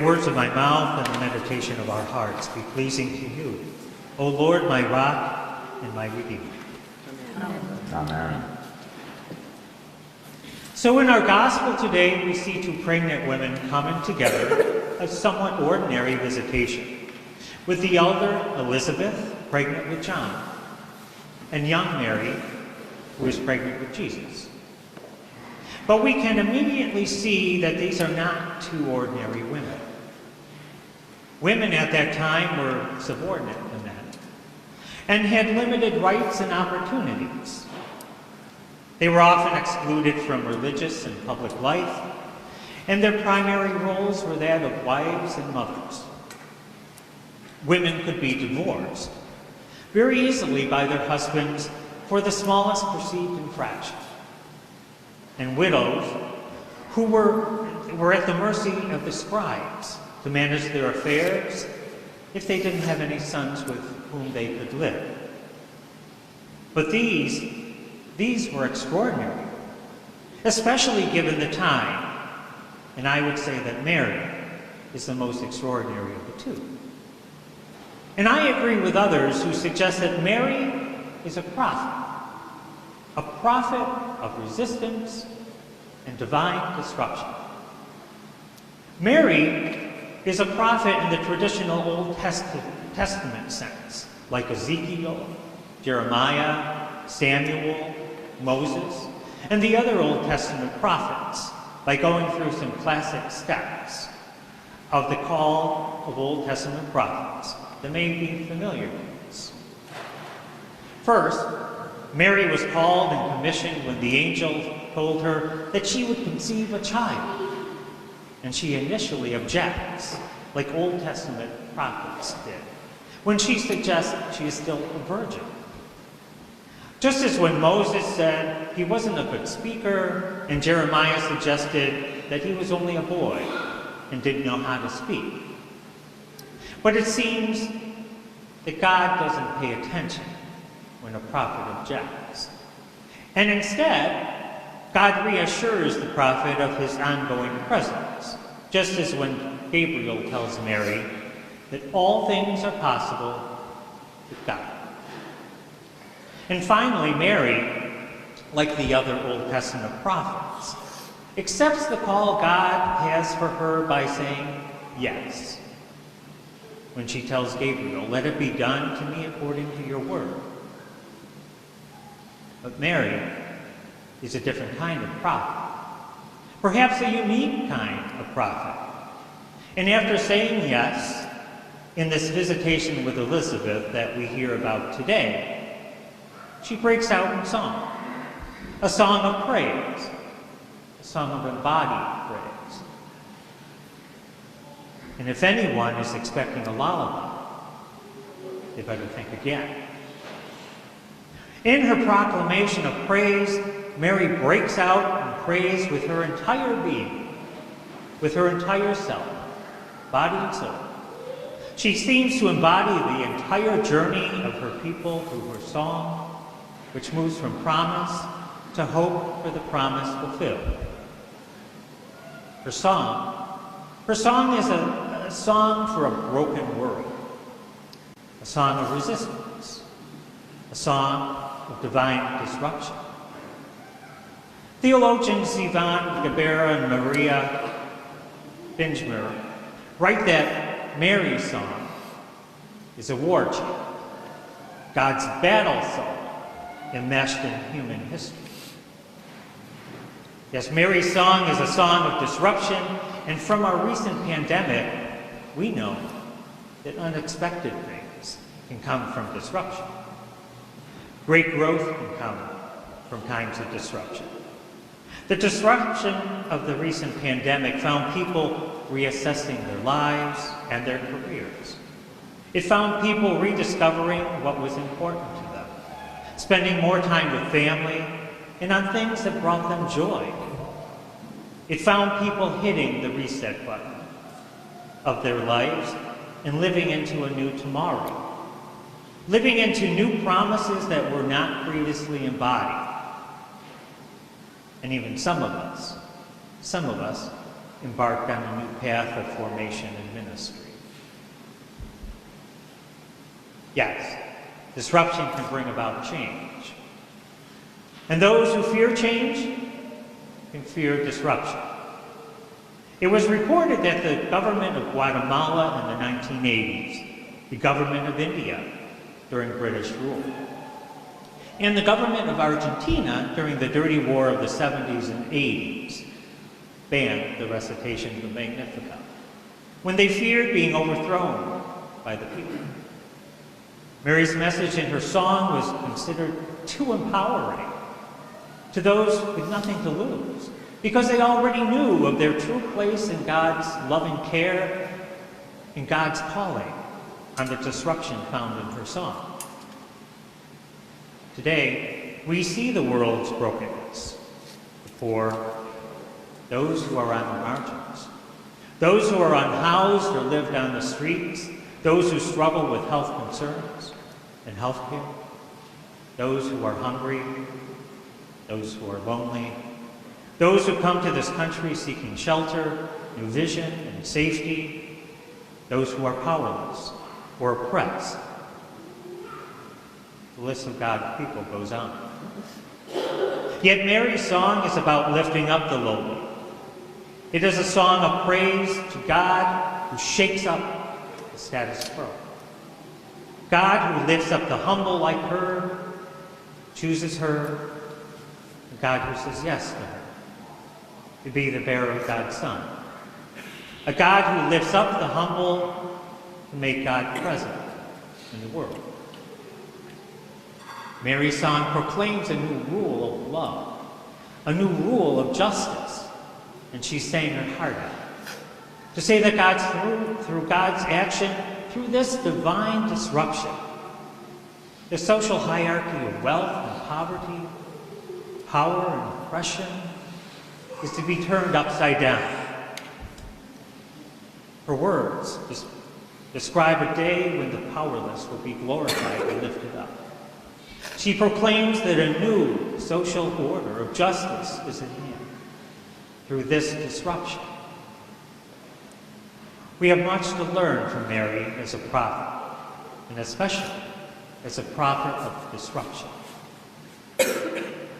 words of my mouth and the meditation of our hearts be pleasing to you, O Lord, my rock and my redeemer. Amen. So in our gospel today, we see two pregnant women coming together, a somewhat ordinary visitation, with the elder Elizabeth, pregnant with John, and young Mary, who is pregnant with Jesus. But we can immediately see that these are not two ordinary women. Women at that time were subordinate to men and had limited rights and opportunities. They were often excluded from religious and public life, and their primary roles were that of wives and mothers. Women could be divorced very easily by their husbands for the smallest perceived infraction. And widows, who were at the mercy of the scribes to manage their affairs if they didn't have any sons with whom they could live. But these were extraordinary, especially given the time, and I would say that Mary is the most extraordinary of the two. And I agree with others who suggest that Mary is a prophet of resistance and divine disruption. Mary is a prophet in the traditional Old Testament sense, like Ezekiel, Jeremiah, Samuel, Moses, and the other Old Testament prophets, by going through some classic steps of the call of Old Testament prophets that may be familiar to us. First, Mary was called and commissioned when the angel told her that she would conceive a child, and she initially objects, like Old Testament prophets did, when she suggests she is still a virgin. Just as when Moses said he wasn't a good speaker, and Jeremiah suggested that he was only a boy and didn't know how to speak. But it seems that God doesn't pay attention when a prophet objects. And instead, God reassures the prophet of his ongoing presence, just as when Gabriel tells Mary that all things are possible with God. And finally, Mary, like the other Old Testament prophets, accepts the call God has for her by saying yes. When she tells Gabriel, "Let it be done to me according to your word." But Mary is a different kind of prophet, perhaps a unique kind of prophet. And after saying yes, in this visitation with Elizabeth that we hear about today, she breaks out in song, a song of praise, a song of embodied praise. And if anyone is expecting a lullaby, they better think again. In her proclamation of praise, Mary breaks out in praise with her entire being, with her entire self, body and soul. She seems to embody the entire journey of her people through her song, which moves from promise to hope for the promise fulfilled. Her song is a song for a broken world, a song of resistance, a song of divine disruption. Theologians Ivan Gabera and Maria Bingemer write that Mary's song is a war chant, God's battle song enmeshed in human history. Yes, Mary's song is a song of disruption, and from our recent pandemic, we know that unexpected things can come from disruption. Great growth can come from times of disruption. The disruption of the recent pandemic found people reassessing their lives and their careers. It found people rediscovering what was important to them, spending more time with family and on things that brought them joy. It found people hitting the reset button of their lives and living into a new tomorrow, living into new promises that were not previously embodied. And even some of us embarked on a new path of formation and ministry. Yes, disruption can bring about change. And those who fear change can fear disruption. It was reported that the government of Guatemala in the 1980s, the government of India during British rule, and the government of Argentina during the dirty war of the 70s and 80s banned the recitation of the Magnificat when they feared being overthrown by the people. Mary's message in her song was considered too empowering to those with nothing to lose, because they already knew of their true place in God's loving care and God's calling on the disruption found in her song. Today, we see the world's brokenness, the poor, those who are on the margins, those who are unhoused or lived on the streets, those who struggle with health concerns and health care, those who are hungry, those who are lonely, those who come to this country seeking shelter, new vision, and safety, those who are powerless or oppressed. The list of God's people goes on. Yet Mary's song is about lifting up the lowly. It is a song of praise to God who shakes up the status quo. God who lifts up the humble like her, chooses her, a God who says yes to her, to be the bearer of God's Son. A God who lifts up the humble to make God present in the world. Mary's song proclaims a new rule of love, a new rule of justice, and she sang her heart out. To say that through God's action, through this divine disruption, the social hierarchy of wealth and poverty, power and oppression, is to be turned upside down. Her words describe a day when the powerless will be glorified and lifted up. She proclaims that a new social order of justice is at hand through this disruption. We have much to learn from Mary as a prophet, and especially as a prophet of disruption.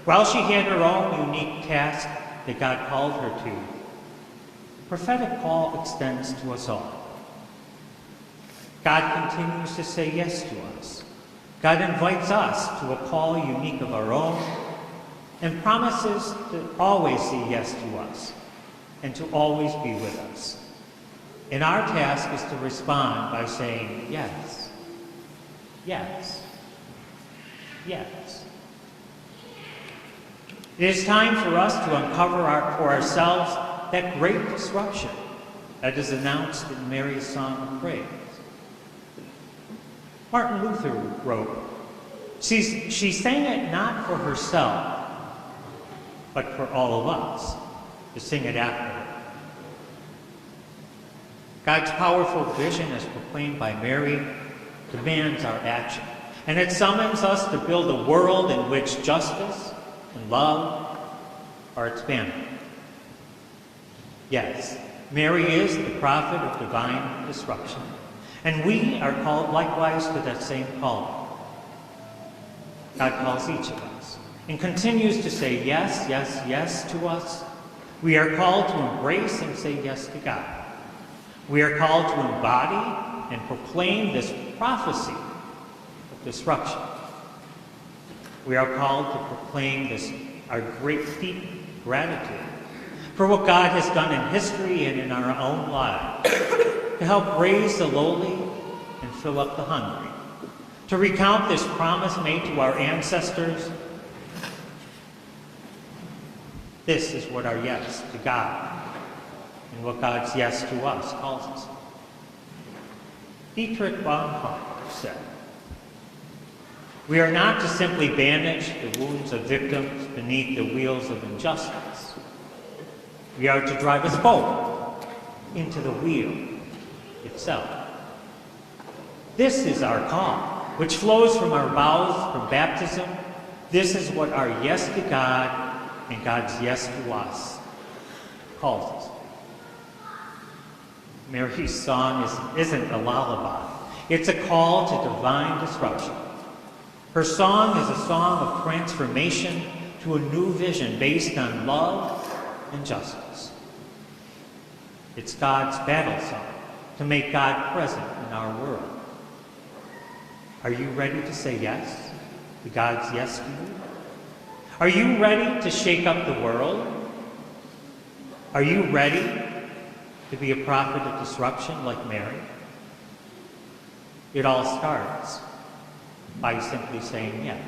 While she had her own unique task that God called her to, the prophetic call extends to us all. God continues to say yes to us. God invites us to a call unique of our own and promises to always say yes to us and to always be with us. And our task is to respond by saying yes, yes, yes. It is time for us to uncover for ourselves that great disruption that is announced in Mary's song of praise. Martin Luther wrote, she sang it not for herself, but for all of us to sing it after her. God's powerful vision, as proclaimed by Mary, demands our action, and it summons us to build a world in which justice and love are expanded. Yes, Mary is the prophet of divine disruption, and we are called likewise to that same calling. God calls each of us and continues to say yes, yes, yes to us. We are called to embrace and say yes to God. We are called to embody and proclaim this prophecy of disruption. We are called to proclaim this, our great deep gratitude for what God has done in history and in our own lives, to help raise the lowly and fill up the hungry, to recount this promise made to our ancestors. This is what our yes to God and what God's yes to us calls us. Dietrich Bonhoeffer said, "We are not to simply bandage the wounds of victims beneath the wheels of injustice. We are to drive us both into the wheel itself." This is our call, which flows from our vows from baptism. This is what our yes to God and God's yes to us calls us. Mary's song isn't a lullaby. It's a call to divine disruption. Her song is a song of transformation to a new vision based on love and justice. It's God's battle song to make God present in our world. Are you ready to say yes to God's yes to you? Are you ready to shake up the world? Are you ready to be a prophet of disruption like Mary? It all starts by simply saying yes.